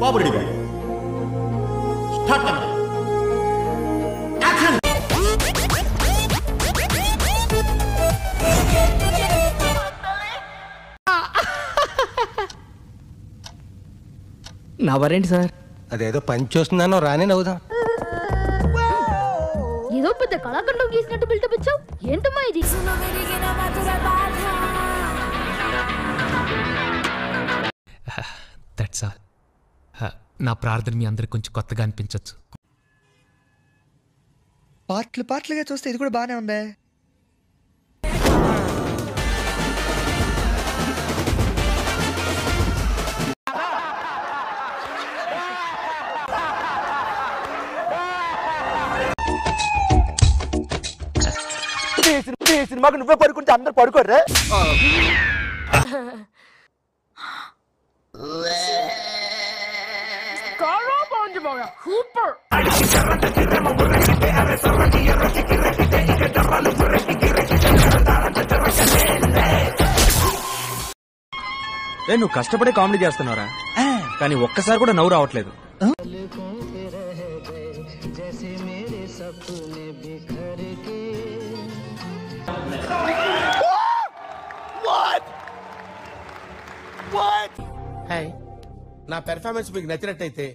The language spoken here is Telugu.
బాబు రెడీ స్టార్ట్ యాక్షన్. నవ్వరేంటి సార్? అదేదో పని చూస్తున్నానో రానే నవ్వుదాం. ఏదో పెద్ద కళాఖండం గీసినట్టు బిల్డప్ ఇచ్చావు, ఏంటమ్మా ఇది? That's all. నా ప్రార్థన మీ అందరికి కొంచెం కొత్తగా అనిపించవచ్చు. పాటలుగా చూస్తే ఇది కూడా బానే ఉందే. సినిమాకి నువ్వే పడుకుంటే అందరు పడుకోర్రే. నువ్వు కష్టపడే కామెడీ చేస్తున్నారా? కానీ ఒక్కసారి కూడా నవ్వు రావట్లేదు. నా పెర్ఫార్మెన్స్ మీకు నచ్చినట్టయితే